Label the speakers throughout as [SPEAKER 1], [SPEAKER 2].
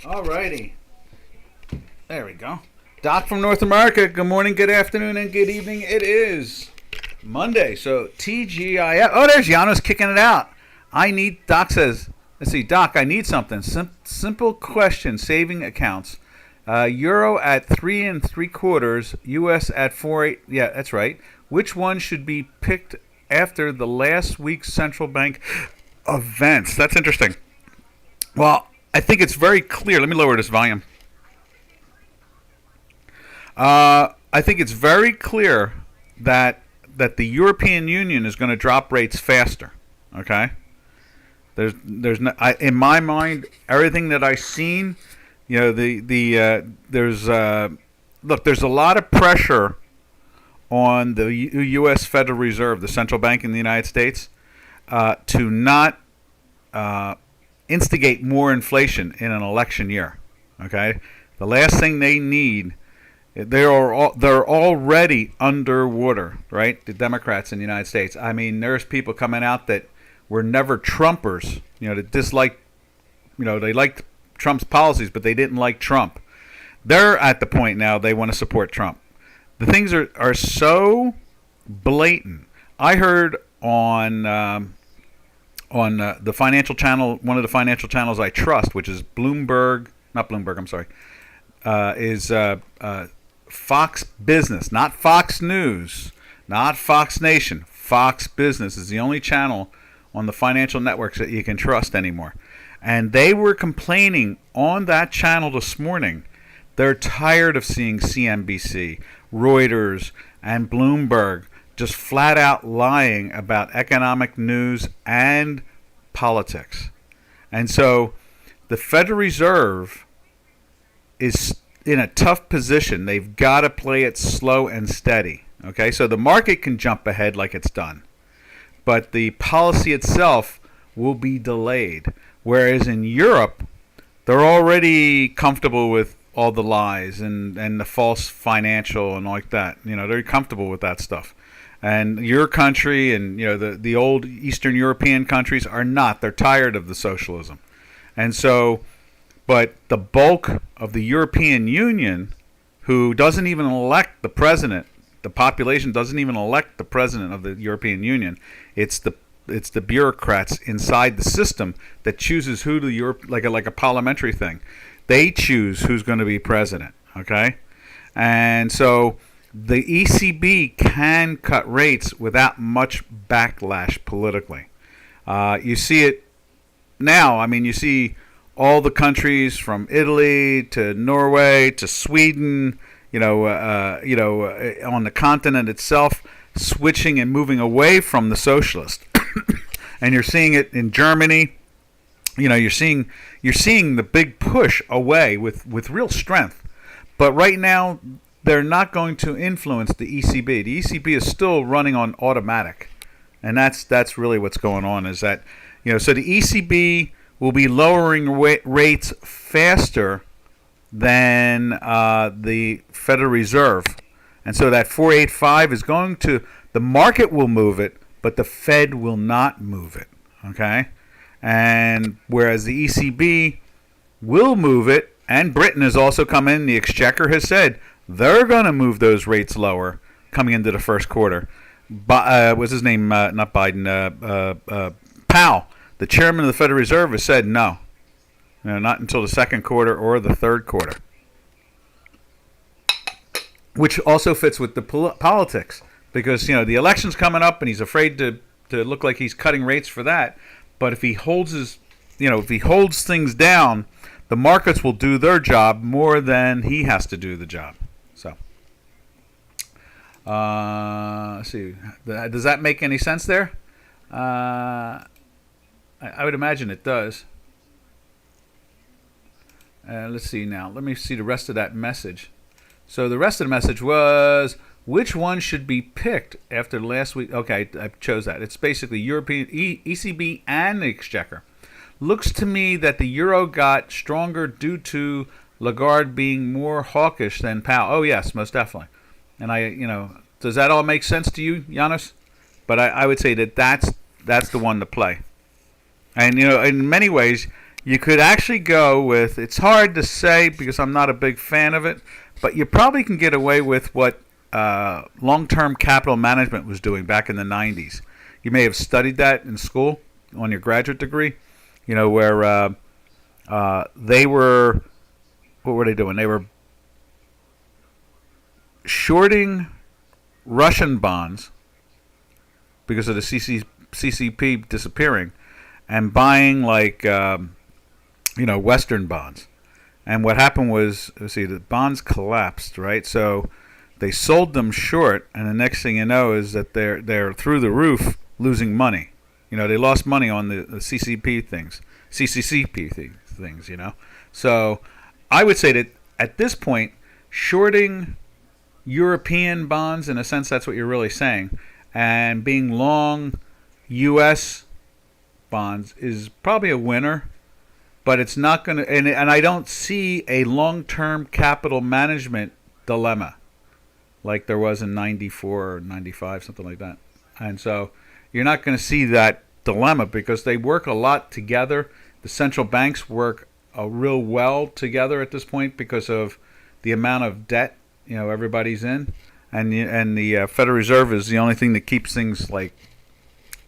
[SPEAKER 1] Alrighty. There we go. Doc from North America. Good morning, good afternoon, and good evening. It is Monday, so TGIF. Oh, there's Janos kicking it out. Doc says, let's see, Doc, I need something. Simple question, saving accounts. Euro at 3 3/4, US at 4.8. Yeah, that's right. Which one should be picked after the last week's central bank events? That's interesting. Well, I think it's very clear. Let me lower this volume. I think it's very clear that the European Union is going to drop rates faster. Okay, there's no, in my mind, everything that I've seen, there's there's a lot of pressure on the U.S. Federal Reserve, the central bank in the United States, to not instigate more inflation in an election year. Okay, the last thing they need. They're already underwater, right? The Democrats in the United States. I mean, there's people coming out that were never Trumpers, that dislike, they liked Trump's policies, but they didn't like Trump. They're at the point now they want to support Trump. The things are so blatant. I heard on the financial channel, one of the financial channels I trust, which is is Fox Business, not Fox News, not Fox Nation. Fox Business is the only channel on the financial networks that you can trust anymore. And they were complaining on that channel this morning. They're tired of seeing CNBC, Reuters, and Bloomberg just flat out lying about economic news and politics. And so the Federal Reserve is in a tough position. They've got to play it slow and steady. Okay, so the market can jump ahead like it's done, but the policy itself will be delayed. Whereas in Europe, they're already comfortable with all the lies and the false financial and like that. They're comfortable with that stuff. And your country and the old Eastern European countries are not. They're tired of the socialism, and so. But the bulk of the European Union, who doesn't even elect the president, the population doesn't even elect the president of the European Union. It's the bureaucrats inside the system that chooses who to like a parliamentary thing. They choose who's going to be president. Okay, and so the ECB can cut rates without much backlash politically. You see it now. I mean, you see. All the countries from Italy to Norway to Sweden, on the continent itself, switching and moving away from the socialist. And you're seeing it in Germany. You're seeing the big push away with real strength. But right now, they're not going to influence the ECB. The ECB is still running on automatic, and that's really what's going on. Is that so the ECB will be lowering rates faster than the Federal Reserve. And so that 4.85 is going to, the market will move it, but the Fed will not move it. Okay? And whereas the ECB will move it, and Britain has also come in, the Exchequer has said they're going to move those rates lower coming into the first quarter. What's his name? Not Biden, Powell. The chairman of the Federal Reserve has said no, not until the second quarter or the third quarter, which also fits with the politics because the election's coming up and he's afraid to look like he's cutting rates for that. But if he holds if he holds things down, the markets will do their job more than he has to do the job. So, let's see, does that make any sense there? I would imagine it does. Let's see now. Let me see the rest of that message. So the rest of the message was, which one should be picked after last week? Okay, I chose that. It's basically European ECB and the Exchequer. Looks to me that the euro got stronger due to Lagarde being more hawkish than Powell. Oh, yes, most definitely. And does that all make sense to you, Janos? But I would say that's the one to play. And in many ways, You could actually go with, it's hard to say because I'm not a big fan of it, but you probably can get away with what long-term capital management was doing back in the 90s. You may have studied that in school on your graduate degree, where they were, what were they doing? They were shorting Russian bonds because of the CCP disappearing and buying Western bonds. And what happened was, the bonds collapsed, right? So they sold them short, and the next thing you know is that they're through the roof losing money. They lost money on the CCCP things. So I would say that at this point, shorting European bonds, in a sense, that's what you're really saying, and being long U.S. bonds is probably a winner, but it's not going to, and I don't see a long-term capital management dilemma like there was in 94 or 95, something like that. And so you're not going to see that dilemma because they work a lot together. The central banks work real well together at this point because of the amount of debt everybody's in, and the Federal Reserve is the only thing that keeps things like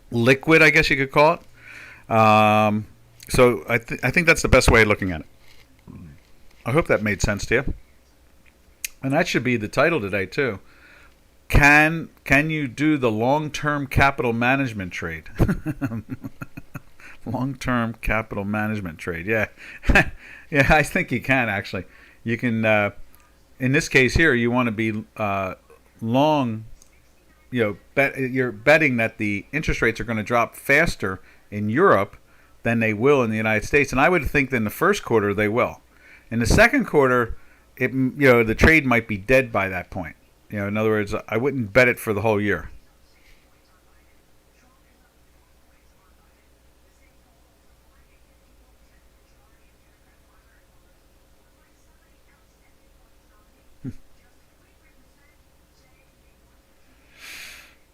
[SPEAKER 1] liquid, I guess you could call it. So I think that's the best way of looking at it. I hope that made sense to you. And that should be the title today too. Can you do the long-term capital management trade? Long-term capital management trade. Yeah. Yeah, I think you can actually. You can in this case here, you want to be long, you're betting that the interest rates are going to drop faster in Europe than they will in the United States. And I would think that in the first quarter they will. In the second quarter, the trade might be dead by that point. In other words, I wouldn't bet it for the whole year.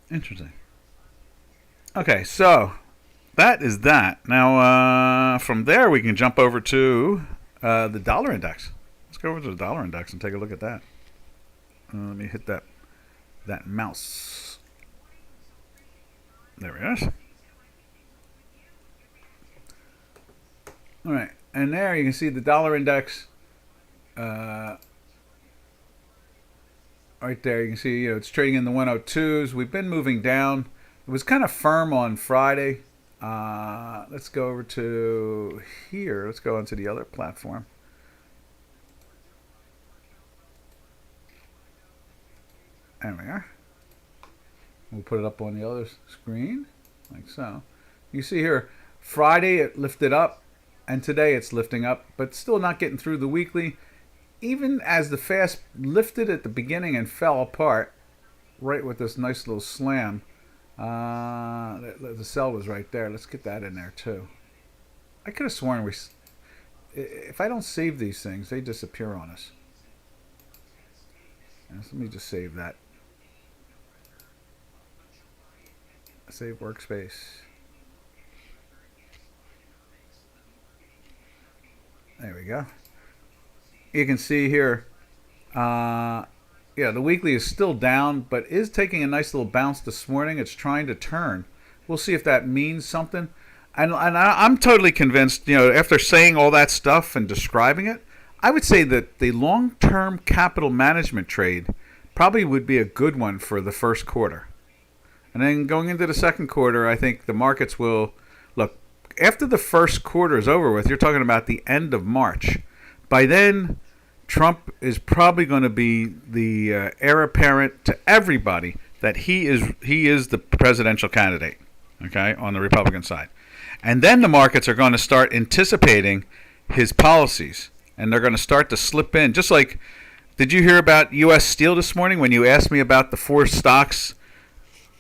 [SPEAKER 1] Interesting. Okay, so that is that. Now, from there, we can jump over to the dollar index. Let's go over to the dollar index and take a look at that. Let me hit that mouse. There we are. All right, and there you can see the dollar index. Right there, you can see it's trading in the 102s. We've been moving down. It was kind of firm on Friday. Let's go over to here. Let's go onto the other platform. There we are. We'll put it up on the other screen, like so. You see here, Friday it lifted up, and today it's lifting up, but still not getting through the weekly. Even as the fast lifted at the beginning and fell apart, right with this nice little slam, the sell was right there. Let's get that in there too. I could have sworn if I don't save these things, they disappear on us. So let me just save that. Save workspace. There we go. You can see here, the weekly is still down, but is taking a nice little bounce this morning. It's trying to turn. We'll see if that means something. And I'm totally convinced, after saying all that stuff and describing it, I would say that the long-term capital management trade probably would be a good one for the first quarter. And then going into the second quarter, I think the markets will, look, after the first quarter is over with, you're talking about the end of March. By then, Trump is probably going to be the heir apparent to everybody that he is the presidential candidate, okay, on the Republican side. And then the markets are going to start anticipating his policies, and they're going to start to slip in. Just like, did you hear about U.S. Steel this morning when you asked me about the four stocks,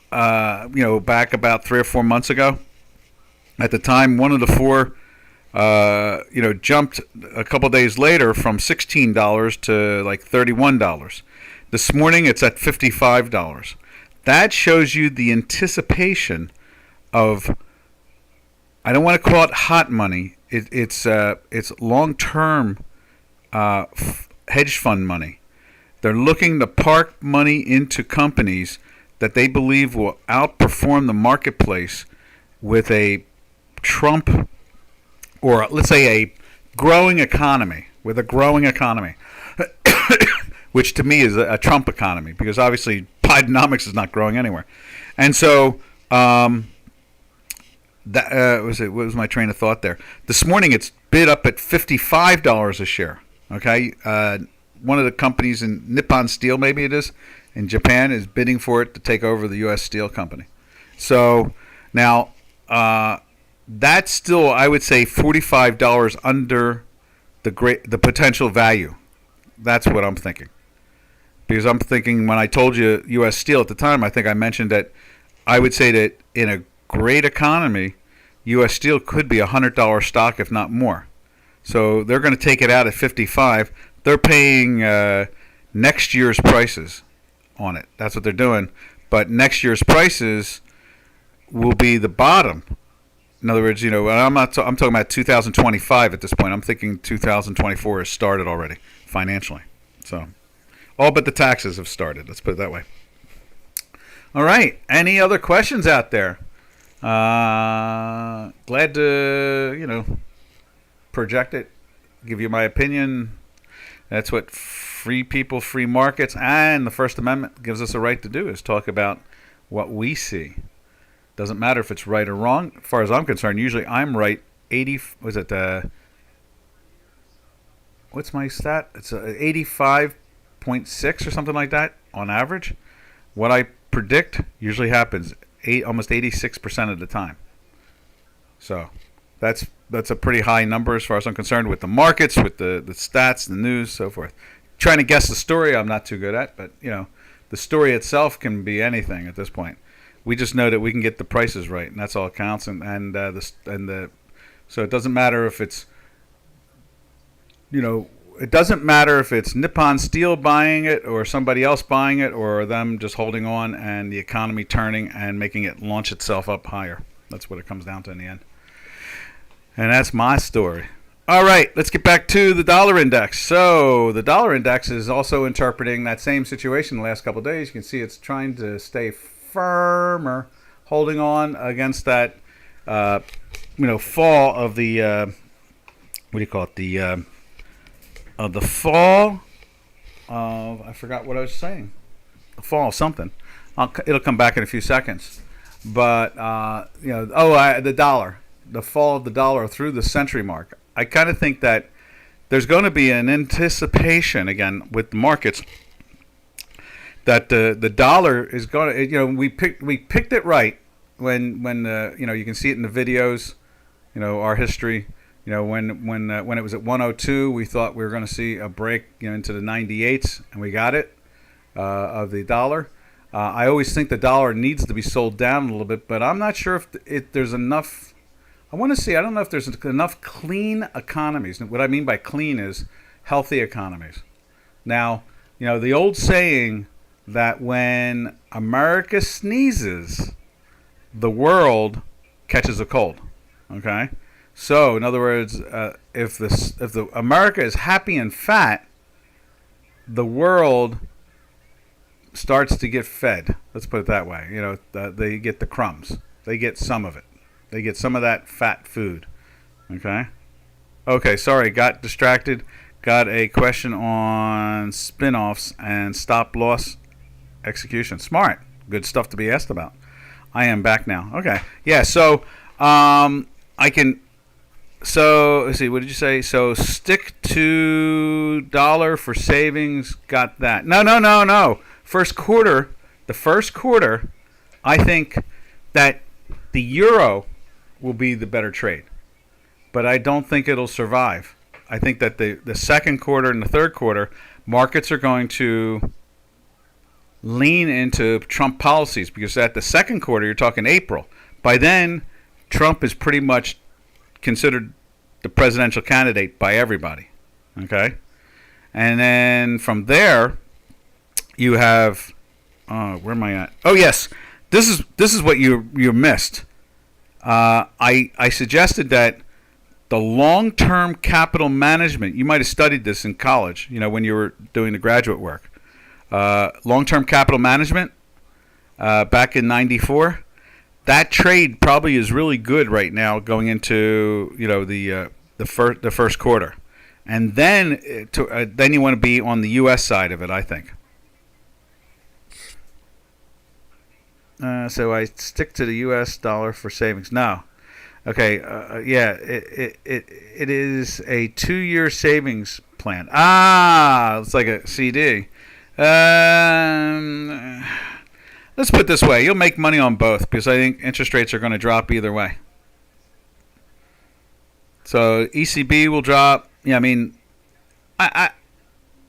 [SPEAKER 1] back about 3 or 4 months ago? At the time, one of the four jumped a couple days later from $16 to like $31. This morning it's at $55. That shows you the anticipation of, I don't want to call it hot money, It's long-term hedge fund money. They're looking to park money into companies that they believe will outperform the marketplace with a Trump, or let's say a growing economy, with a growing economy, which to me is a Trump economy, because obviously Bidenomics is not growing anywhere. And so that what was my train of thought there? This morning it's bid up at $55 a share. Okay, one of the companies in Nippon Steel, maybe it is, in Japan, is bidding for it to take over the U.S. Steel Company. So now that's still, I would say, $45 under the potential value. That's what I'm thinking. Because I'm thinking, when I told you U.S. Steel at the time, I think I mentioned that I would say that in a great economy, U.S. Steel could be a $100 stock, if not more. So they're going to take it out at 55. They're paying next year's prices on it. That's what they're doing. But next year's prices will be the bottom. In other words, I'm talking about 2025 at this point. I'm thinking 2024 has started already financially. So all but the taxes have started. Let's put it that way. All right. Any other questions out there? Glad to, project it, give you my opinion. That's what free people, free markets, and the First Amendment gives us a right to do, is talk about what we see. Doesn't matter if it's right or wrong. As far as I'm concerned, usually I'm right. What's my stat? It's 85.6 or something like that on average. What I predict usually happens almost 86% of the time. So that's a pretty high number as far as I'm concerned, with the markets, with the stats, the news, so forth. Trying to guess the story, I'm not too good at, but the story itself can be anything at this point. We just know that we can get the prices right, and that's all that counts. So it doesn't matter if it's it doesn't matter if it's Nippon Steel buying it or somebody else buying it, or them just holding on and the economy turning and making it launch itself up higher. That's what it comes down to in the end. And that's my story. All right, let's get back to the dollar index. So the dollar index is also interpreting that same situation the last couple of days. You can see it's trying to stay firmer, holding on against that, fall of the, the fall of, I forgot what I was saying. The fall of something. It'll come back in a few seconds. But, the dollar. The fall of the dollar through the century mark. I kind of think that there's going to be an anticipation, again, with the markets, that the dollar is going to, we picked it right when you can see it in the videos, our history. When it was at 102, we thought we were going to see a break into the 98s, and we got it, of the dollar. I always think the dollar needs to be sold down a little bit, but I'm not sure if there's enough. I don't know if there's enough clean economies. What I mean by clean is healthy economies. Now, the old saying that when America sneezes, the world catches a cold. Okay? So, in other words, if the America is happy and fat, the world starts to get fed. Let's put it that way. They get the crumbs. They get some of it. They get some of that fat food. Okay? Okay, sorry, got distracted. Got a question on spin-offs and stop-loss execution. Smart. Good stuff to be asked about. I am back now. Okay. Yeah, so I can... So, let's see, what did you say? So, stick to dollar for savings. Got that. No. The first quarter, I think that the euro will be the better trade. But I don't think it'll survive. I think that the second quarter and the third quarter, markets are going to lean into Trump policies, because at the second quarter, you're talking April. By then, Trump is pretty much considered the presidential candidate by everybody. Okay? And then from there, you have... where am I at? Oh, yes. This is what you missed. I suggested that the long-term capital management. You might have studied this in college, when you were doing the graduate work. Long-term capital management back in '94. That trade probably is really good right now going into the first quarter, and then you want to be on the U.S. side of it, I think. So I stick to the U.S. dollar for savings. No. Okay. Yeah. It is a 2-year savings plan. It's like a CD. Let's put it this way. You'll make money on both because I think interest rates are going to drop either way. So ECB will drop. Yeah. I mean,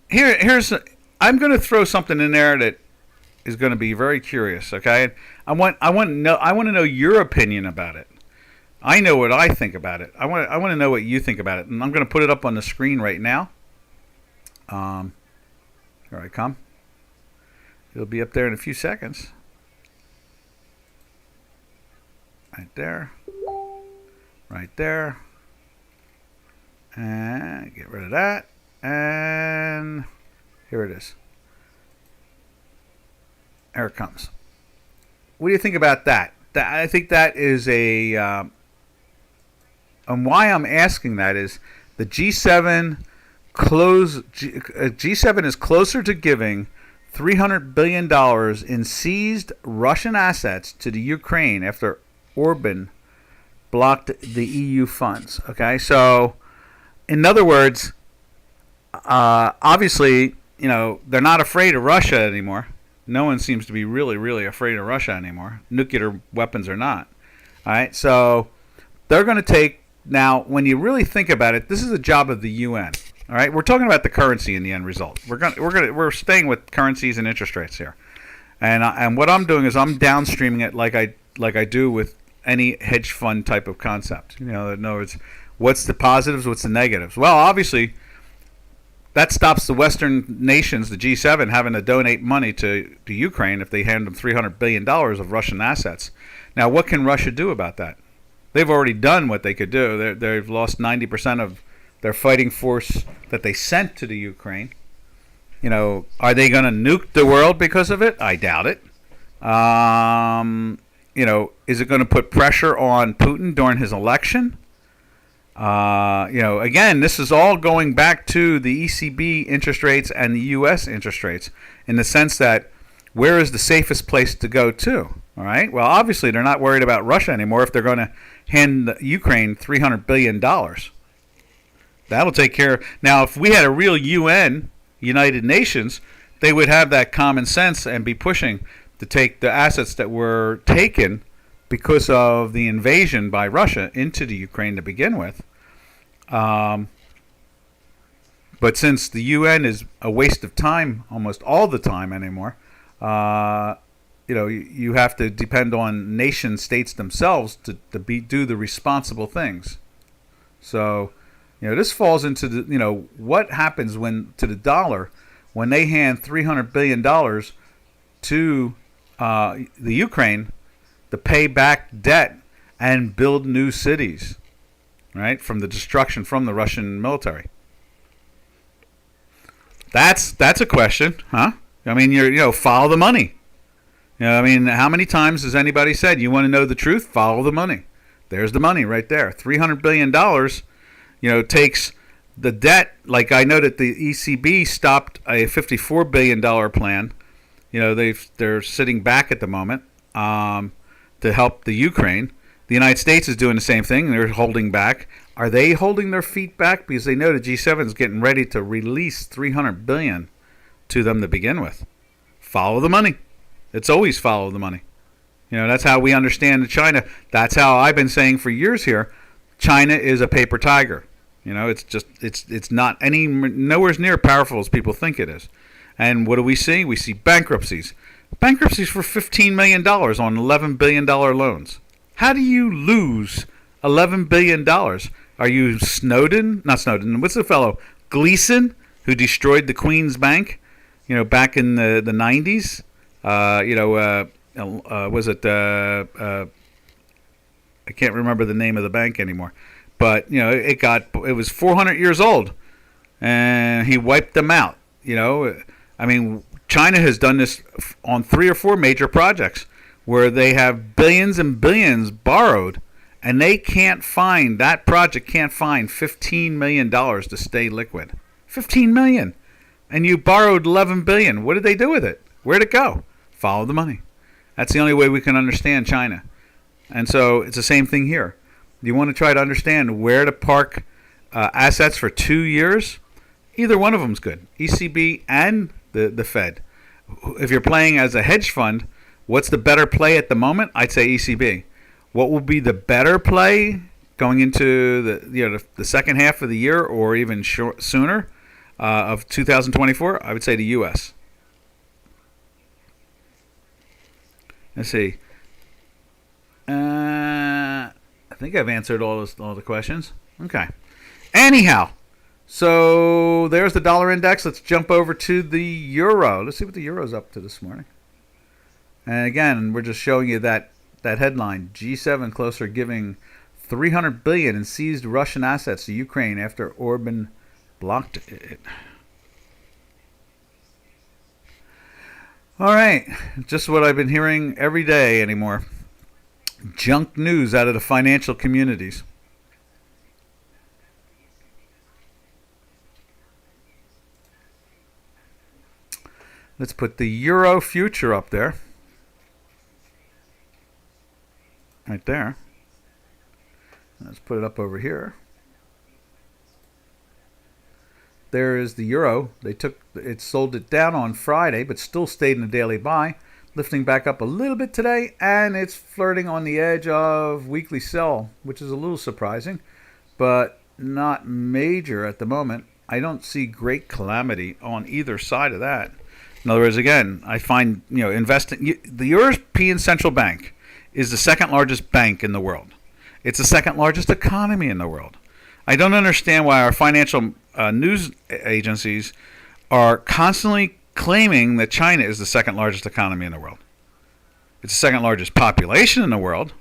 [SPEAKER 1] here's I'm going to throw something in there that is going to be very curious. Okay, I want to know your opinion about it. I know what I think about it. I want to know what you think about it, and I'm going to put it up on the screen right now. Here I come. It'll be up there in a few seconds. Right there. Right there. And get rid of that. And here it is. Here it comes. What do you think about that? I think that is and why I'm asking that is the G7 G7 is closer to giving $300 billion in seized Russian assets to the Ukraine after Orban blocked the EU funds. Okay, so in other words, obviously, they're not afraid of Russia anymore. No one seems to be really, really afraid of Russia anymore. Nuclear weapons or not. All right, so they're going to take now. When you really think about it, this is a job of the UN. All right, we're talking about the currency in the end result. We're staying with currencies and interest rates here, and what I'm doing is I'm downstreaming it like I do with any hedge fund type of concept. In other words, what's the positives, what's the negatives? Well, obviously, that stops the Western nations, the G7, having to donate money to Ukraine if they hand them $300 billion of Russian assets. Now, what can Russia do about that? They've already done what they could do. They've lost 90% of their fighting force that they sent to the Ukraine. Are they going to nuke the world because of it? I doubt it. Is it going to put pressure on Putin during his election? Again, this is all going back to the ECB interest rates and the U.S. interest rates in the sense that where is the safest place to go to? All right. Well, obviously, they're not worried about Russia anymore if they're going to hand Ukraine $300 billion. That'll take care of. Now, if we had a real UN, United Nations, they would have that common sense and be pushing to take the assets that were taken because of the invasion by Russia into the Ukraine to begin with. But since the UN is a waste of time almost all the time anymore, you have to depend on nation states themselves to do the responsible things. So, this falls into the, what happens to the dollar when they hand $300 billion to the Ukraine to pay back debt and build new cities, right, from the destruction from the Russian military. That's a question, huh? I mean, follow the money. How many times has anybody said, you want to know the truth? Follow the money. There's the money right there. $300 billion, takes the debt. Like I know that the ECB stopped a $54 billion plan. They're sitting back at the moment to help the Ukraine. The United States is doing the same thing. They're holding back. Are they holding their feet back because they know the G7 is getting ready to release $300 billion to them to begin with? Follow the money. It's always follow the money. That's how we understand China. That's how I've been saying for years here. China is a paper tiger. It's not nowhere near powerful as people think it is. And what do we see? We see bankruptcies. Bankruptcies for $15 million on $11 billion loans. How do you lose $11 billion? Are you Snowden? Not Snowden. What's the fellow? Gleason, who destroyed the Queen's Bank, back in the 90s? Was it... I can't remember the name of the bank anymore. but it was 400 years old, and he wiped them out. I mean, China has done this on 3 or 4 major projects where they have billions and billions borrowed, and that project can't find $15 million to stay liquid. $15 million. And you borrowed $11 billion. What did they do with it? Where'd it go? Follow the money. That's the only way we can understand China. And so it's the same thing here. You want to try to understand where to park assets for 2 years? Either one of them's good. ECB and the Fed. If you're playing as a hedge fund, what's the better play at the moment? I'd say ECB. What will be the better play going into the second half of the year or even sooner of 2024? I would say the U.S. Let's see. I think I've answered all the questions. Okay. Anyhow, so there's the dollar index. Let's jump over to the euro. Let's see what the euro's up to this morning. And again, we're just showing you that headline: G7 closer giving $300 billion in seized Russian assets to Ukraine after Orban blocked it. All right, just what I've been hearing every day anymore. Junk news out of the financial communities. Let's put the euro future up there. Right there. Let's put it up over here. There is the euro. It sold it down on Friday, but still stayed in a daily buy, lifting back up a little bit today, and it's flirting on the edge of weekly sell, which is a little surprising, but not major at the moment. I don't see great calamity on either side of that. In other words, again, I find investing. The European Central Bank is the second largest bank in the world. It's the second largest economy in the world. I don't understand why our financial news agencies are constantly claiming that China is the second largest economy in the world. It's the second largest population in the world,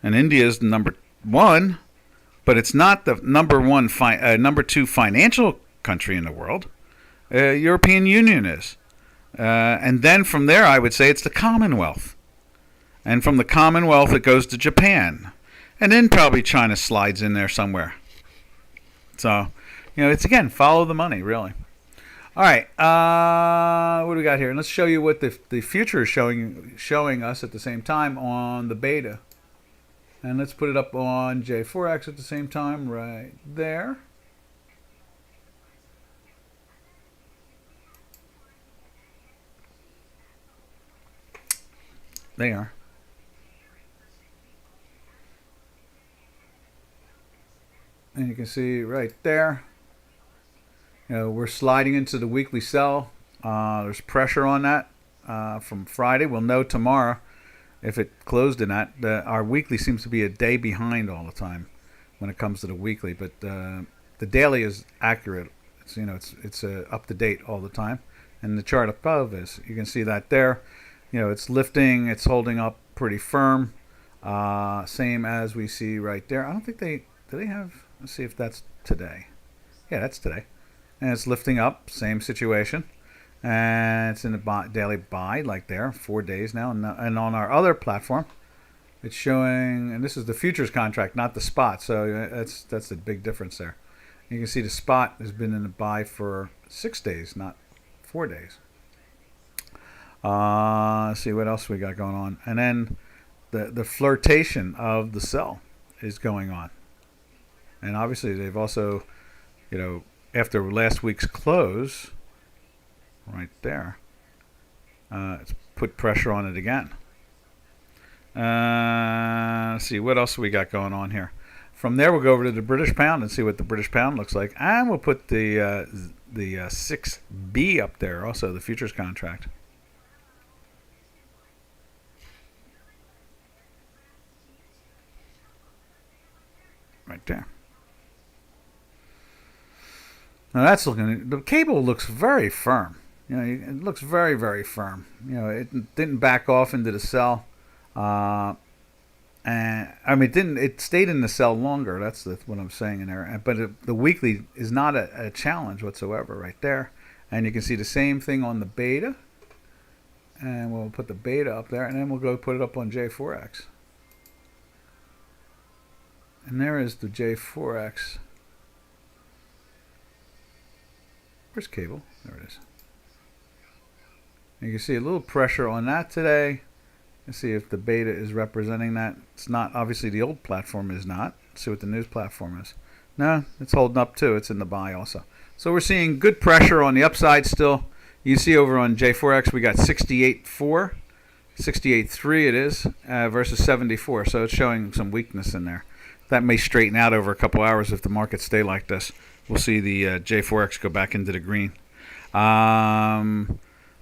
[SPEAKER 1] and India is the number 1, but it's not the number 2 financial country in the world. European Union is, and then from there, I would say it's the Commonwealth. And from the Commonwealth, it goes to Japan. And then probably China slides in there somewhere. So, it's, again, follow the money, really. All right. What do we got here? And let's show you what the future is showing us at the same time on the beta. And let's put it up on J4X at the same time right there. They are. And you can see right there, we're sliding into the weekly sell. There's pressure on that from Friday. We'll know tomorrow if it closed in that. Our weekly seems to be a day behind all the time when it comes to the weekly, but the daily is accurate. It's up to date all the time. And the chart above is, you can see that there. It's lifting. It's holding up pretty firm. Same as we see right there. I don't think do they have. Let's see if that's today. Yeah, that's today. And it's lifting up, same situation. And it's in a daily buy, like there, 4 days now. And on our other platform, it's showing, and this is the futures contract, not the spot. So that's the big difference there. You can see the spot has been in a buy for 6 days, not 4 days. Let's see what else we got going on. And then the flirtation of the sell is going on. And obviously they've also, after last week's close, right there, it's put pressure on it again. Let's see, what else we got going on here? From there, we'll go over to the British pound and see what the British pound looks like. And we'll put the 6B up there, also the futures contract. Right there. Now that's the cable looks very firm. It looks very, very firm. It didn't back off into the sell. And I mean, it didn't. It stayed in the sell longer. That's what I'm saying in there. But the weekly is not a challenge whatsoever, right there. And you can see the same thing on the beta. And we'll put the beta up there, and then we'll go put it up on J4X. And there is the J4X. Where's cable? There it is. And you can see a little pressure on that today. Let's see if the beta is representing that. It's not. Obviously, the old platform is not. Let's see what the news platform is. No, it's holding up too. It's in the buy also. So we're seeing good pressure on the upside still. You see over on J4X we got 68.4, 68.3 it is, versus 74. So it's showing some weakness in there. That may straighten out over a couple hours if the markets stay like this. We'll see the J4X go back into the green. And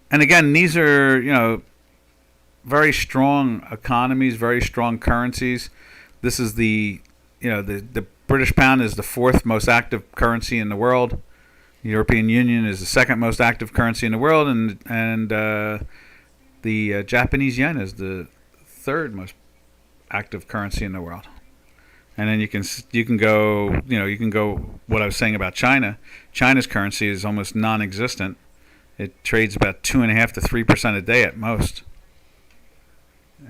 [SPEAKER 1] again, these are, very strong economies, very strong currencies. This is the British pound is the fourth most active currency in the world. The European Union is the second most active currency in the world, and the Japanese yen is the third most active currency in the world. And then you can go what I was saying about China. China's currency is almost non-existent. It trades about 2.5% to 3% a day at most.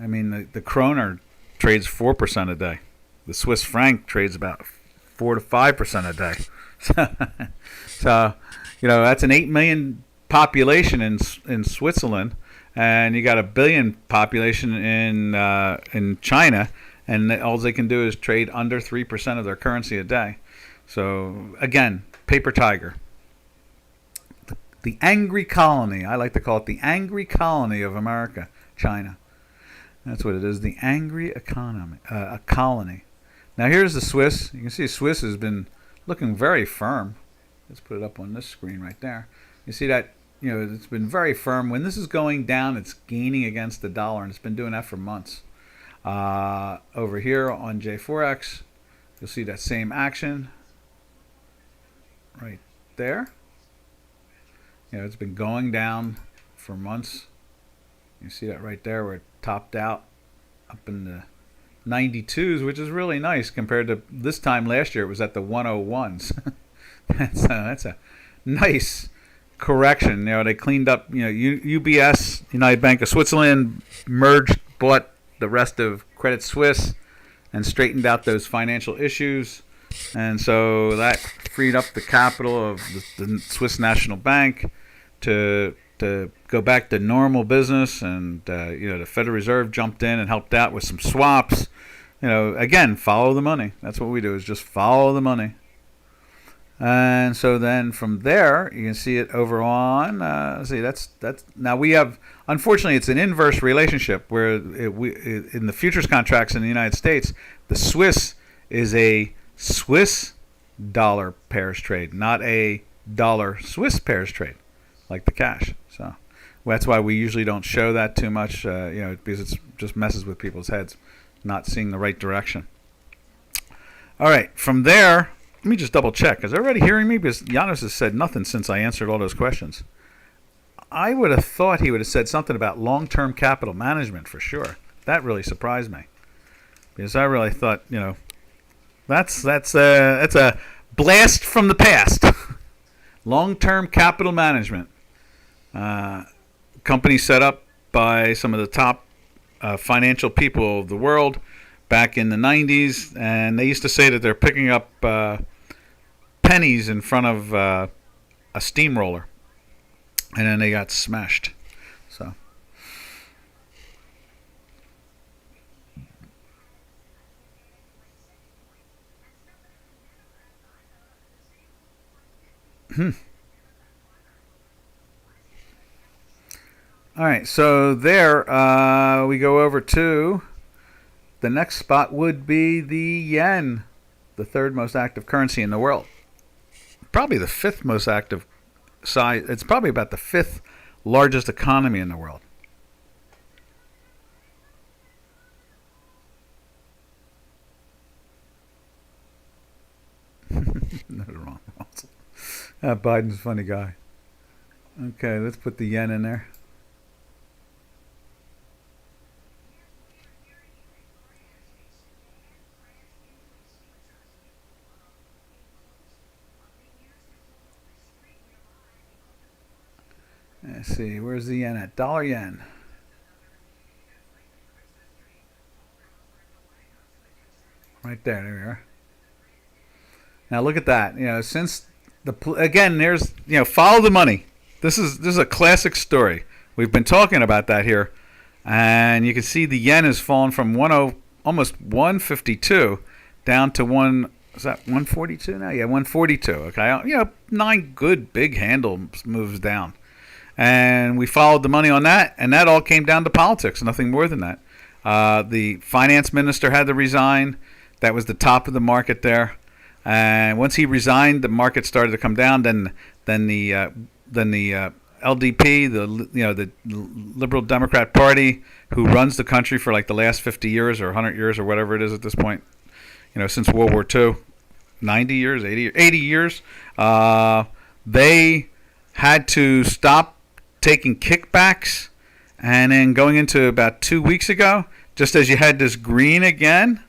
[SPEAKER 1] I mean, the kroner trades 4% a day. The Swiss franc trades about 4 to 5% a day. So, that's an 8 million population in Switzerland, and you got a billion population in China, and all they can do is trade under 3% of their currency a day. So again, paper tiger. The angry colony. I like to call it the angry colony of America, China. That's what it is, the angry economy, a colony. Now here's the Swiss. You can see Swiss has been looking very firm. Let's put it up on this screen right there. You see that, it's been very firm. When this is going down, it's gaining against the dollar, and it's been doing that for months. Over here on J4X, you'll see that same action right there. It's been going down for months. You see that right there where it topped out up in the 92s, which is really nice compared to this time last year. It was at the 101s. That's a nice correction. They cleaned up. UBS, United Bank of Switzerland, merged, bought the rest of Credit Suisse, and straightened out those financial issues. And so that freed up the capital of the Swiss National Bank to go back to normal business, and the Federal Reserve jumped in and helped out with some swaps. Again, follow the money. That's what we do, is just follow the money. And so then from there, you can see it over on. That's now we have. Unfortunately, it's an inverse relationship where in the futures contracts in the United States, the Swiss is a Swiss dollar pairs trade, not a dollar Swiss pairs trade, like the cash. So that's why we usually don't show that too much, because it just messes with people's heads, not seeing the right direction. All right, from there, let me just double check. Is everybody hearing me? Because Janos has said nothing since I answered all those questions. I would have thought he would have said something about long-term capital management for sure. That really surprised me, because I really thought, that's a blast from the past. Long-term capital management. Company set up by some of the top financial people of the world back in the 90s, and they used to say that they're picking up pennies in front of a steamroller, and then they got smashed. So all right, so there we go over to the next spot would be the yen, the third most active currency in the world. Probably the fifth most active size. It's probably about the fifth largest economy in the world. No, wrong. Biden's a funny guy. Okay, let's put the yen in there. Let's see, where's the yen at? Dollar yen. Right there, there we are. Now look at that. Since again, there's follow the money. This is a classic story. We've been talking about that here, and you can see the yen has fallen from almost 152 down to one. Is that 142 now? Yeah, 142. Okay, 9 good big handle moves down, and we followed the money on that, and that all came down to politics. Nothing more than that. The finance minister had to resign. That was the top of the market there. And once he resigned, the market started to come down. Then the LDP, the Liberal Democrat Party, who runs the country for like the last 50 years or 100 years or whatever it is at this point, since World War II, 90 years, 80 years, they had to stop taking kickbacks. And then going into about 2 weeks ago, just as you had this green again,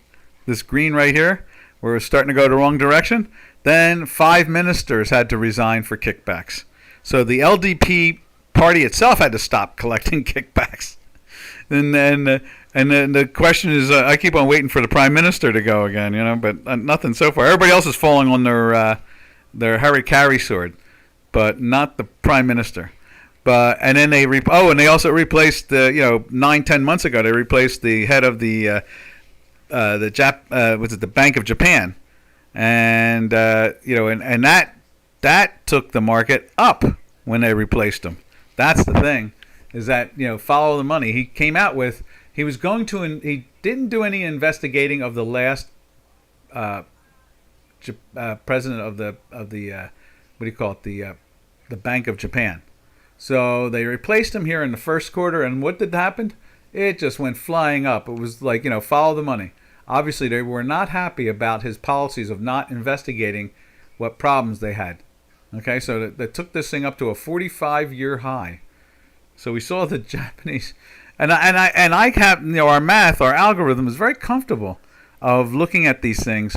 [SPEAKER 1] this green right here, where it's starting to go the wrong direction, then 5 ministers had to resign for kickbacks. So the LDP party itself had to stop collecting kickbacks. And then the question is, I keep on waiting for the prime minister to go again, but nothing so far. Everybody else is falling on their Harry Carry sword, but not the prime minister. And then and they also replaced 9-10 months ago they replaced the head of the Bank of Japan, and and that took the market up when they replaced him. That's the thing, is that follow the money. He came out with he didn't do any investigating of the last president of the what do you call it, the Bank of Japan. So they replaced him here in the first quarter, and what did happen? It just went flying up. It was like, follow the money. Obviously, they were not happy about his policies of not investigating what problems they had. Okay, so that took this thing up to a 45-year high. So we saw the Japanese, and I have, our math, our algorithm is very comfortable of looking at these things,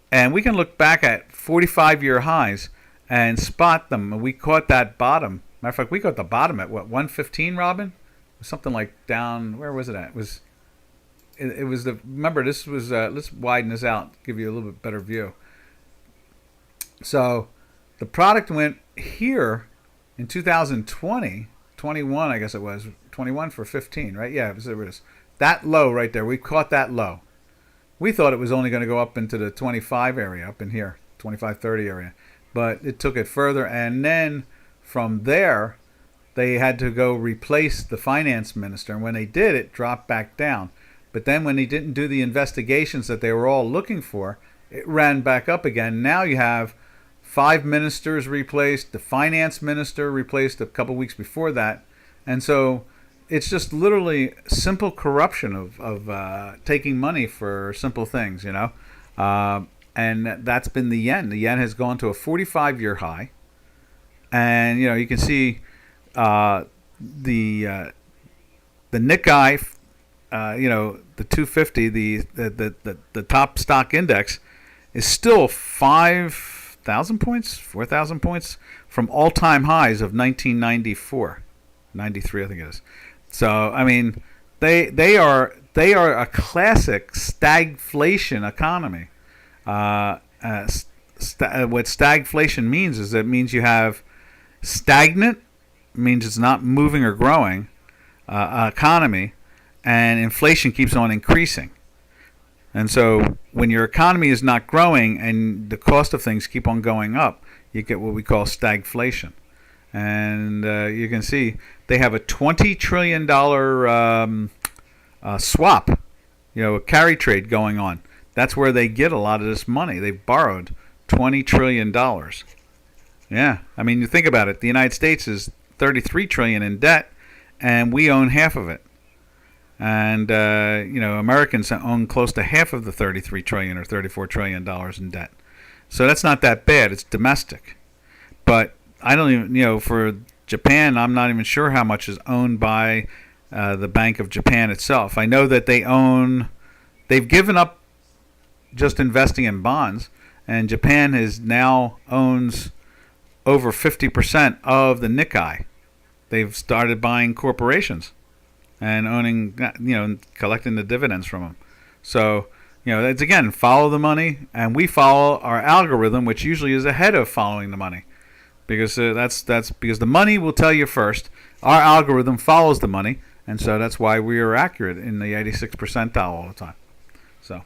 [SPEAKER 1] and we can look back at 45-year highs and spot them. And we caught that bottom. Matter of fact, we got the bottom at 115, Robin? Something like down, where was it at? It was remember, this was, let's widen this out, give you a little bit better view. So the product went here in 2020, 21, I guess it was, 21 for 15, right? Yeah, it was that low right there. We caught that low. We thought it was only going to go up into the 25 area, up in here, 25, 30 area. But it took it further, and then from there, they had to go replace the finance minister. And when they did, it dropped back down. But then when they didn't do the investigations that they were all looking for, it ran back up again. Now you have 5 ministers replaced, the finance minister replaced a couple weeks before that. And so it's just literally simple corruption of taking money for simple things, and that's been the yen. The yen has gone to a 45-year high. And you can see the Nikkei, the 250, the top stock index, is still 5,000 points, 4,000 points from all-time highs of 1994, 93, I think it is. So I mean, they are a classic stagflation economy. What stagflation means is that it means you have stagnant, means it's not moving or growing economy, and inflation keeps on increasing. And so when your economy is not growing and the cost of things keep on going up, you get what we call stagflation. And you can see they have a $20 trillion swap, a carry trade going on. That's where they get a lot of this money. They've borrowed $20 trillion. Yeah, I mean, you think about it. The United States is $33 trillion in debt, and we own half of it. And Americans own close to half of the $33 trillion or $34 trillion in debt. So that's not that bad. It's domestic. But I don't even, for Japan, I'm not even sure how much is owned by the Bank of Japan itself. I know that they've given up just investing in bonds, and Japan now owns over 50% of the Nikkei. they've started buying corporations and owning, collecting the dividends from them. So, it's again, follow the money, and we follow our algorithm, which usually is ahead of following the money, because that's because the money will tell you first. Our algorithm follows the money, and so that's why we are accurate in the 86th percentile all the time. So,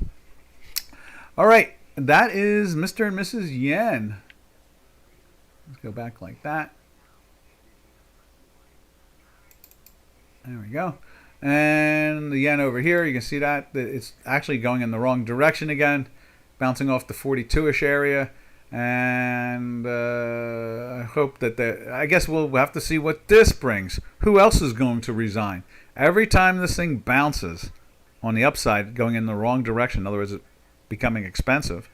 [SPEAKER 1] all right, that is Mr. and Mrs. Yen. Let's go back like that. There we go. And the yen over here, you can see that it's actually going in the wrong direction again, bouncing off the 42-ish area. And I hope that I guess we'll have to see what this brings. Who else is going to resign? Every time this thing bounces on the upside, going in the wrong direction, in other words, it's becoming expensive,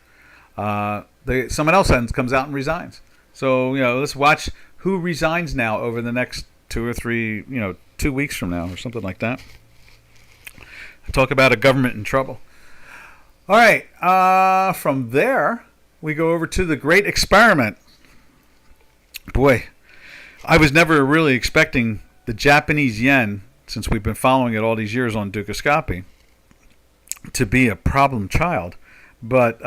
[SPEAKER 1] someone else comes out and resigns. So, let's watch who resigns now over the next 2 or 3, 2 weeks from now or something like that. Talk about a government in trouble. All right. From there, we go over to the Great Experiment. Boy, I was never really expecting the Japanese yen, since we've been following it all these years on Dukascopy, to be a problem child. But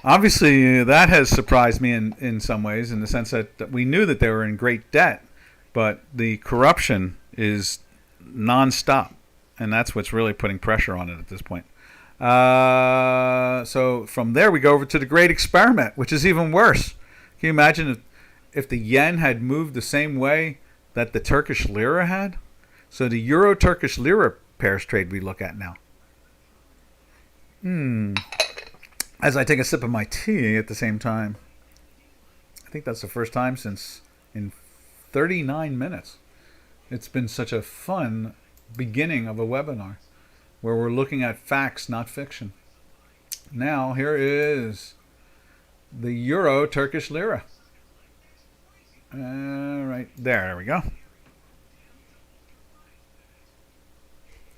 [SPEAKER 1] obviously, that has surprised me in some ways, in the sense that we knew that they were in great debt, but the corruption is nonstop, and that's what's really putting pressure on it at this point. So from there, we go over to the Great Experiment, which is even worse. Can you imagine if the yen had moved the same way that the Turkish lira had? So the Euro-Turkish lira pairs trade we look at now. As I take a sip of my tea at the same time. I think that's the first time since in 39 minutes. It's been such a fun beginning of a webinar where we're looking at facts, not fiction. Now, here is the Euro-Turkish lira. Right there we go.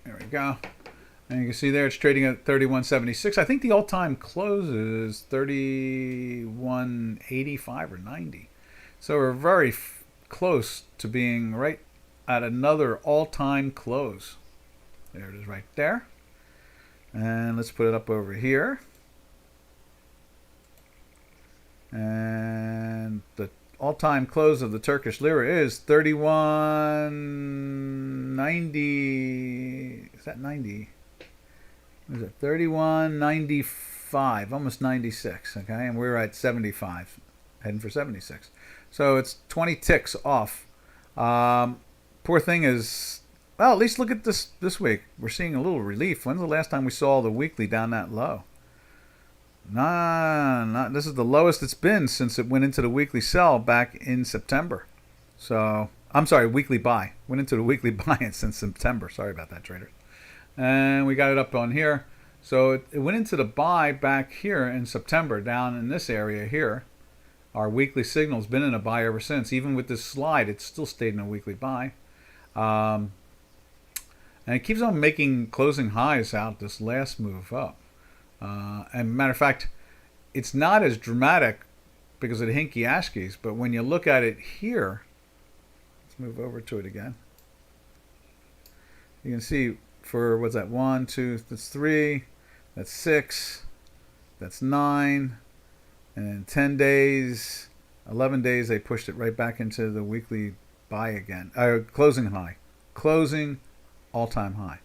[SPEAKER 1] There we go. And you can see there it's trading at 31.76. I think the all-time close is 31.85 or 90. So we're very close to being right at another all-time close. There it is right there. And let's put it up over here. And the all-time close of the Turkish lira is 31.90. Is that 90? Is it 31.95? Almost 96. Okay, and we're at 75, heading for 76. So it's 20 ticks off. Poor thing is, well, at least look at this week. We're seeing a little relief. When's the last time we saw the weekly down that low? This is the lowest it's been since it went into the weekly sell back in September. So, I'm sorry, weekly buy. Went into the weekly buy since September. Sorry about that, traders. And we got it up on here. So it went into the buy back here in September, down in this area here. Our weekly signal's been in a buy ever since. Even with this slide, it's still stayed in a weekly buy. And it keeps on making closing highs out this last move up. And matter of fact, it's not as dramatic because of the Hinky Ashkies, but when you look at it here, let's move over to it again. You can see for, what's that, 1, 2, that's 3, that's 6, that's 9, and in 10 days, 11 days, they pushed it right back into the weekly buy again, closing high, closing all-time high.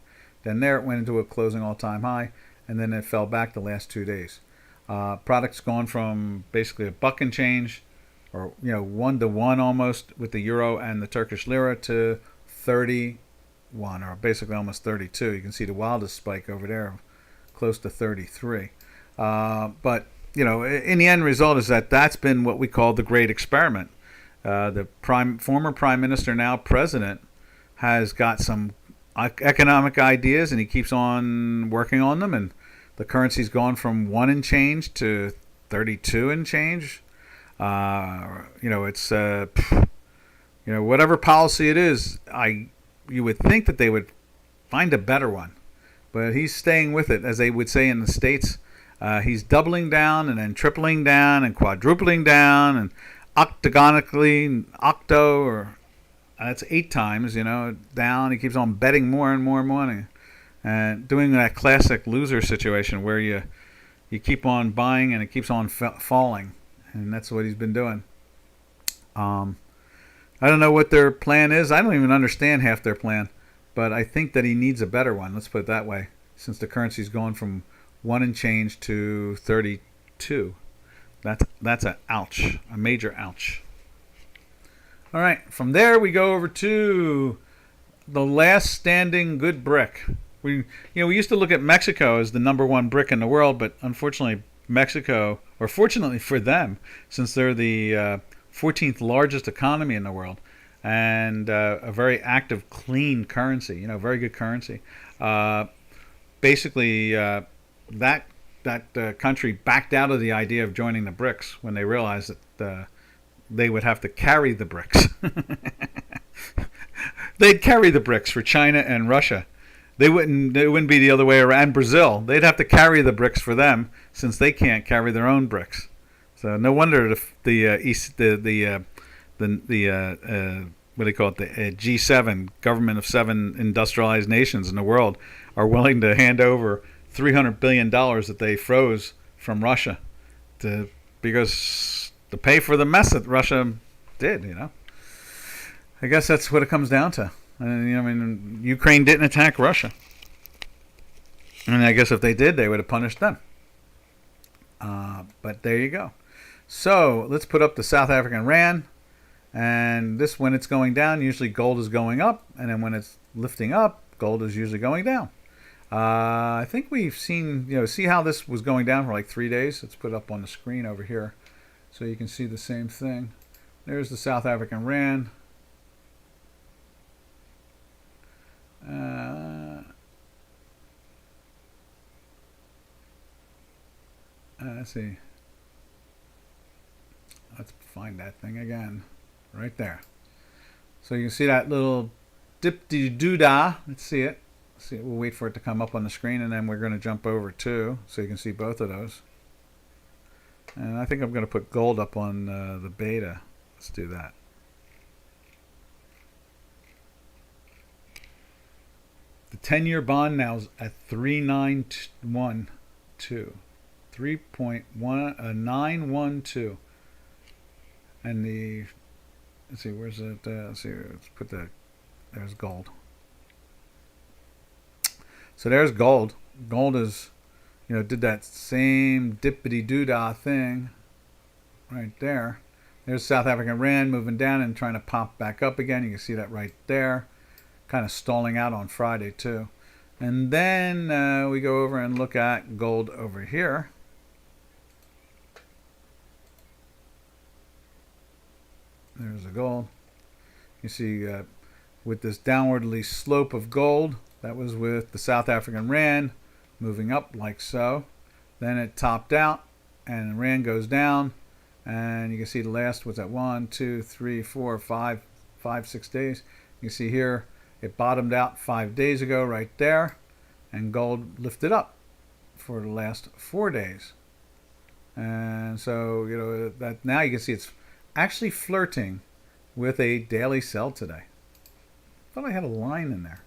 [SPEAKER 1] Then there it went into a closing all-time high, and then it fell back the last 2 days. Product's gone from basically a buck and change, or 1-to-1 almost with the euro and the Turkish lira, to 31, or basically almost 32. You can see the wildest spike over there, close to 33. But in the end result is that's been what we call the Great Experiment. The former prime minister, now president, has got some economic ideas, and he keeps on working on them, and the currency's gone from 1 and change to 32 and change. It's whatever policy it is, you would think that they would find a better one, but he's staying with it, as they would say in the States. He's doubling down and then tripling down and quadrupling down, and octagonically, octo, or that's 8 times, down. He keeps on betting more and more money. And doing that classic loser situation where you keep on buying and it keeps on falling. And that's what he's been doing. I don't know what their plan is. I don't even understand half their plan. But I think that he needs a better one. Let's put it that way. Since the currency's gone from 1 and change to 32. That's a ouch. A major ouch. All right. From there we go over to the last standing good brick. We used to look at Mexico as the number one brick in the world, but unfortunately Mexico, or fortunately for them, since they're the 14th largest economy in the world and a very active, clean currency, very good currency. Basically, that country backed out of the idea of joining the BRICS when they realized that they would have to carry the BRICS. They'd carry the BRICS for China and Russia. It wouldn't be the other way around. And Brazil, they'd have to carry the BRICS for them since they can't carry their own BRICS. So no wonder the what do you call it, the G7, government of 7 industrialized nations in the world, are willing to hand over $300 billion that they froze from Russia because to pay for the mess that Russia did. I guess that's what it comes down to. Ukraine didn't attack Russia. And I guess if they did, they would have punished them. But there you go. So let's put up the South African Rand. And this, when it's going down, usually gold is going up. And then when it's lifting up, gold is usually going down. I think we've seen, see how this was going down for like 3 days? Let's put it up on the screen over here so you can see the same thing. There's the South African Rand. Let's see. Let's find that thing again. Right there. So you can see that little dip-de-doo-dah. Let's see it. We'll wait for it to come up on the screen, and then we're going to jump over to, so you can see both of those. And I think I'm going to put gold up on the beta. Let's do that. The 10-year bond now is at 3.912. 3.912. And the, let's see, where's it? Let's see, let's put there's gold. So there's gold. Gold is, did that same dippity-doo-dah thing right there. There's South African Rand moving down and trying to pop back up again. You can see that right there. Kind of stalling out on Friday too. And then we go over and look at gold over here. There's the gold. You see with this downwardly slope of gold, that was with the South African Rand moving up like so. Then it topped out and the Rand goes down. And you can see the last was at 1, 2, 3, 4, 5, 6 days. You can see here it bottomed out 5 days ago right there. And gold lifted up for the last 4 days. And so, that now you can see it's actually flirting with a daily sell today. I thought I had a line in there.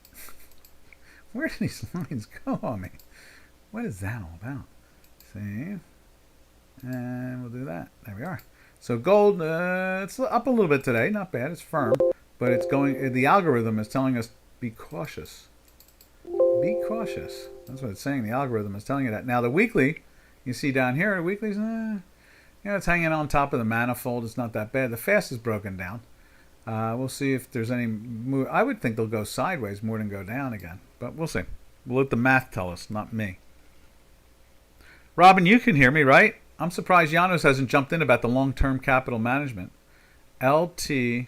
[SPEAKER 1] Where did these lines go on me? What is that all about? See? And we'll do that. There we are. So gold, it's up a little bit today. Not bad. It's firm. But it's going, the algorithm is telling us be cautious. Be cautious. That's what it's saying. The algorithm is telling you that. Now the weekly, you see down here, the weekly's, it's hanging on top of the manifold. It's not that bad. The fast is broken down. We'll see if there's any move. I would think they'll go sideways more than go down again. But we'll see. We'll let the math tell us, not me. Robin, you can hear me, right? I'm surprised Janos hasn't jumped in about the long-term capital management. LTCM.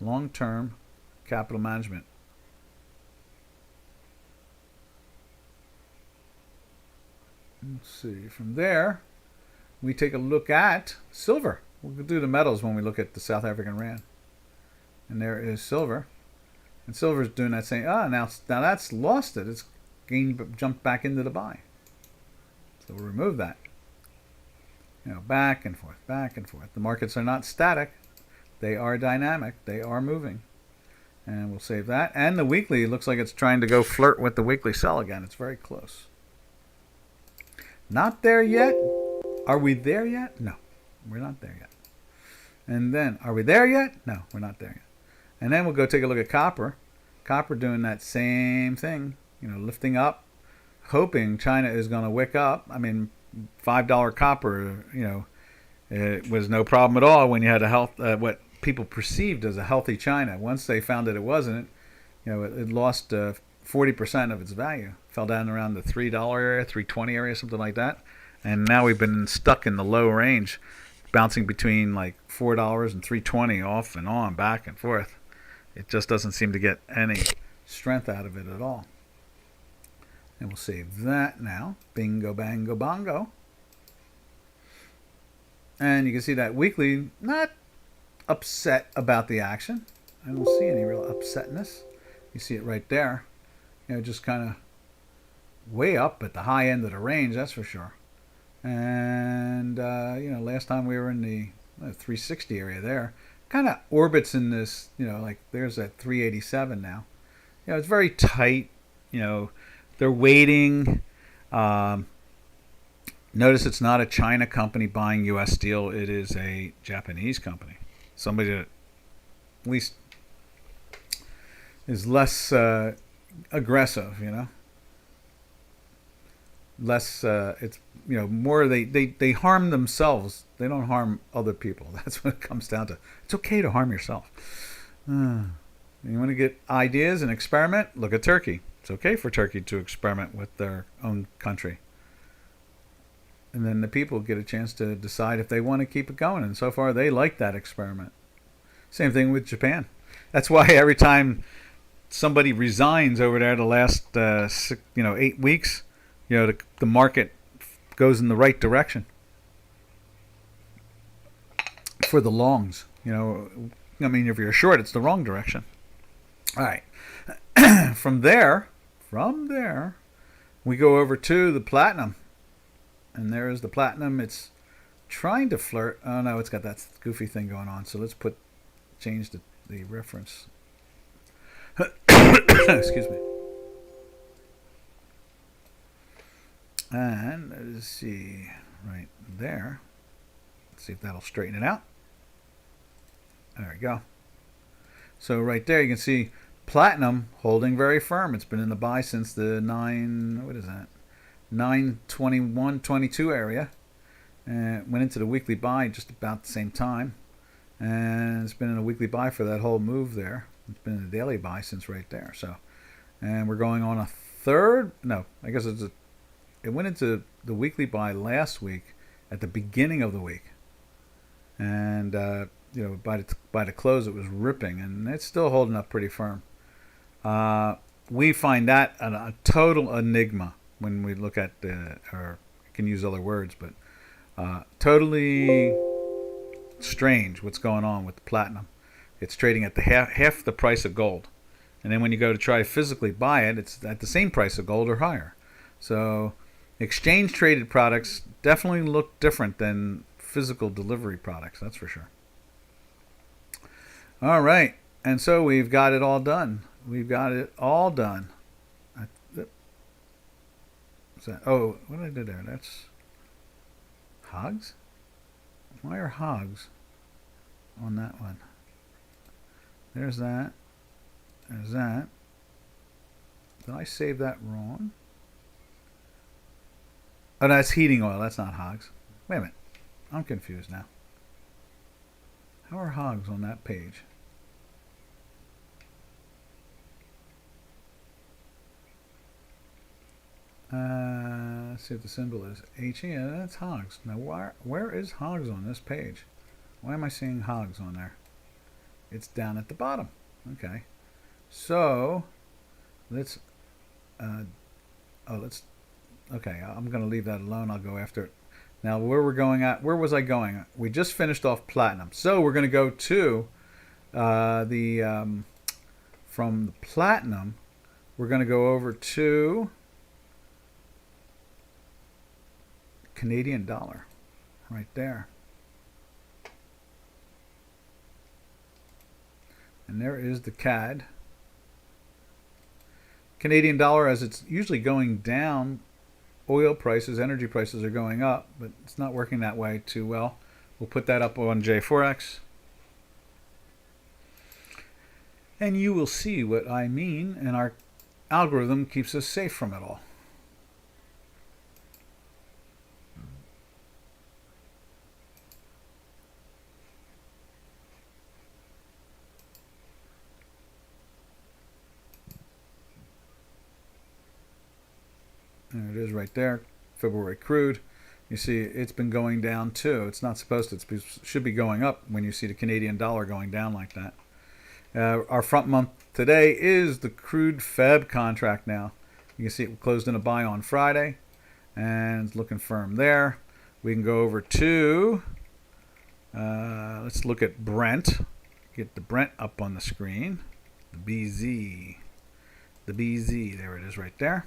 [SPEAKER 1] Long-term capital management. Let's see. From there, we take a look at silver. We'll do the metals when we look at the South African Rand. And there is silver. And silver's doing that same. Now that's lost it. It's jumped back into the buy. So we'll remove that. Back and forth, back and forth. The markets are not static. They are dynamic. They are moving. And we'll save that. And the weekly looks like it's trying to go flirt with the weekly sell again. It's very close. Not there yet. Are we there yet? No, we're not there yet. And then, are we there yet? No, we're not there yet. And then we'll go take a look at copper. Copper doing that same thing, lifting up, hoping China is going to wick up. I mean, $5 copper, it was no problem at all when you had what people perceived as a healthy China. Once they found that it wasn't, it lost 40% of its value. Fell down around the $3 area, $3.20 area, something like that. And now we've been stuck in the low range, bouncing between like $4 and $3.20 off and on, back and forth. It just doesn't seem to get any strength out of it at all. And we'll save that now. Bingo, bango, bongo. And you can see that weekly, not upset about the action. I don't see any real upsetness. You see it right there. Just kind of way up at the high end of the range, that's for sure. And, last time we were in the 360 area there. Kind of orbits in this, like there's that 387 now. It's very tight. They're waiting. Notice it's not a China company buying U.S. steel. It is a Japanese company. Somebody that at least is less aggressive, less it's more they harm themselves. They don't harm other people. That's what it comes down to. It's okay to harm yourself. You want to get ideas and experiment? Look at Turkey. It's okay for Turkey to experiment with their own country, and then the people get a chance to decide if they want to keep it going. And so far they like that experiment. Same thing with Japan. That's why every time somebody resigns over there the last 8 weeks, the market goes in the right direction for the longs. If you're short, it's the wrong direction. All right. From there, we go over to the platinum, and there is the platinum. It's trying to flirt. Oh no, it's got that goofy thing going on. So let's change the reference. Excuse me. And let's see, right there. Let's see if that'll straighten it out. There we go. So right there you can see platinum holding very firm. It's been in the buy since the 921.22 area. And went into the weekly buy just about the same time. And it's been in a weekly buy for that whole move there. It's been in a daily buy since right there. So, and we're going on a third. No, I guess it went into the weekly buy last week at the beginning of the week, and by the close it was ripping, and it's still holding up pretty firm. We find that a total enigma when we look at or I can use other words, but totally strange what's going on with the platinum. It's trading at the half the price of gold, and then when you go to try to physically buy it, it's at the same price of gold or higher. So exchange traded products definitely look different than physical delivery products, that's for sure. All right, and so we've got it all done. What did I do there? That's hogs? Why are hogs on that one? There's that. There's that. Did I save that wrong? Oh, that's heating oil. That's not hogs. Wait a minute. I'm confused now. How are hogs on that page? Let's see what the symbol is. HE. Yeah, that's hogs. Now, where is hogs on this page? Why am I seeing hogs on there? It's down at the bottom. Okay. So, let's... Okay, I'm going to leave that alone. I'll go after it. Now, where was I going? We just finished off platinum. So, we're going to go to from the platinum, we're going to go over to Canadian dollar. right there. And there is the CAD. Canadian dollar, as it's usually going down, oil prices, energy prices are going up, but it's not working that way too well. We'll put that up on J4X. And you will see what I mean, and our algorithm keeps us safe from it all. There it is right there, February crude. You see it's been going down too. It's not supposed to. It should be going up when you see the Canadian dollar going down like that. Our front month today is the crude Feb contract now. You can see it closed in a buy on Friday, and it's looking firm there. We can go over to, let's look at Brent. Get the Brent up on the screen. The BZ. The BZ, there it is right there.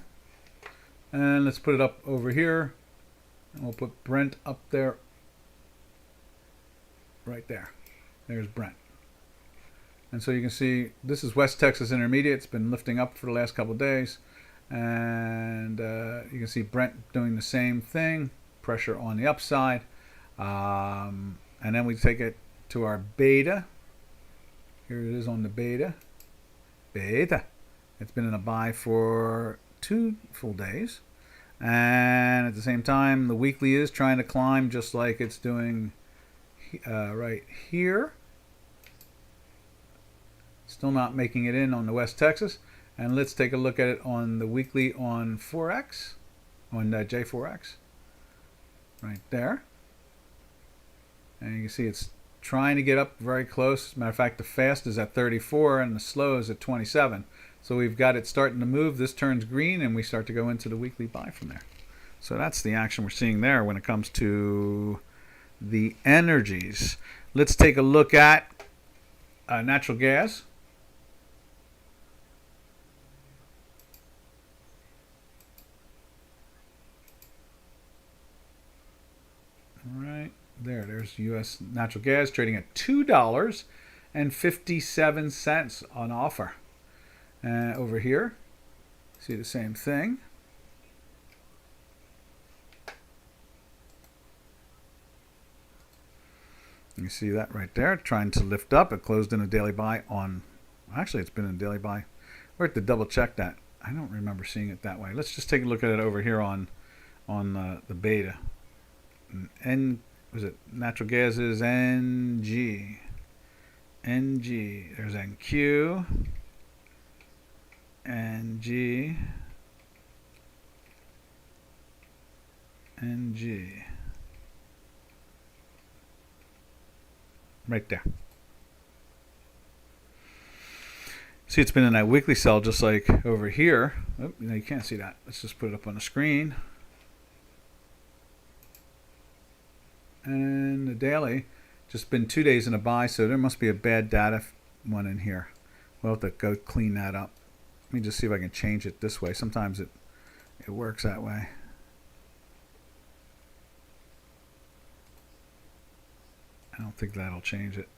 [SPEAKER 1] And let's put it up over here. And we'll put Brent up there. Right there. There's Brent. And so you can see this is West Texas Intermediate. It's been lifting up for the last couple of days. And you can see Brent doing the same thing. Pressure on the upside. And then we take it to our beta. Here it is on the beta. Beta. It's been in a buy for 2 full days, and at the same time the weekly is trying to climb just like it's doing right here. Still not making it in on the West Texas. And let's take a look at it on the weekly on 4X, on J4X right there, and you can see it's trying to get up very close. As a matter of fact, the fast is at 34 and the slow is at 27. So we've got it starting to move. This turns green and we start to go into the weekly buy from there. So that's the action we're seeing there when it comes to the energies. Let's take a look at natural gas. All right, there's U.S. natural gas trading at $2.57 on offer. Over here, see the same thing. You see that right there, trying to lift up. It closed in a daily buy on, actually it's been in a daily buy. We're at to double check that. I don't remember seeing it that way. Let's just take a look at it over here on the beta. And was it natural gas is NG. NG. There's NQ. NG. NG. Right there. See, it's been in that weekly sell just like over here. Oh, no, you can't see that. Let's just put it up on the screen. And the daily, just been 2 days in a buy, so there must be a bad data one in here. We'll have to go clean that up. Let me just see if I can change it this way. Sometimes it works that way. I don't think that'll change it.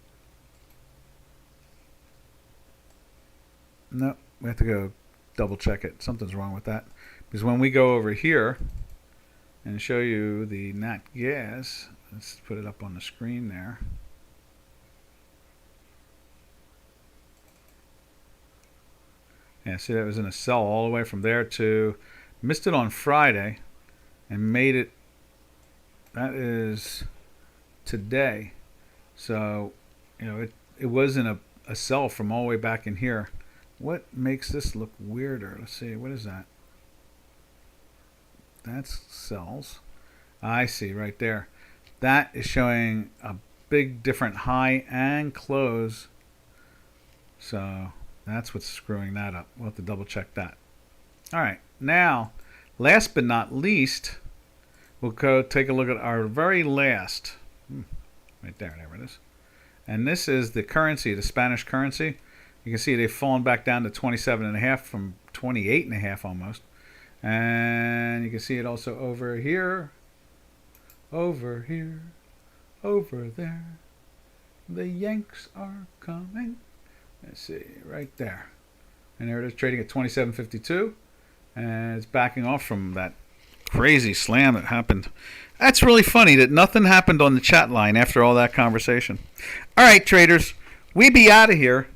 [SPEAKER 1] No, we have to go double check it. Something's wrong with that. Because when we go over here and show you the nat gas, let's put it up on the screen there. Yeah, see that was in a sell all the way from there to, missed it on Friday and made it, that is today. So, you know, it was in a sell from all the way back in here. What makes this look weirder? Let's see, what is that? That's sells. I see right there. That is showing a big different high and close. So that's what's screwing that up. We'll have to double check that. All right, now, last but not least, we'll go take a look at our very last, right there it is. And this is the currency, the Spanish currency. You can see they've fallen back down to 27.5 from 28.5 almost. And you can see it also over here. Over here. over there. The Yanks are coming. Let's see, right there. And there it is, trading at 27.52. And it's backing off from that crazy slam that happened. That's really funny that nothing happened on the chat line after all that conversation. All right, traders, we be out of here.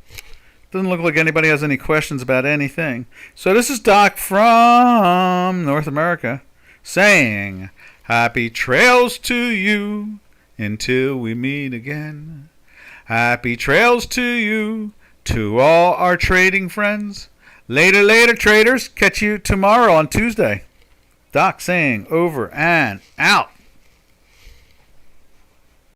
[SPEAKER 1] Doesn't look like anybody has any questions about anything. So this is Doc from North America saying, happy trails to you until we meet again. Happy trails to you, to all our trading friends. Later, traders. Catch you tomorrow on Tuesday. Doc saying over and out.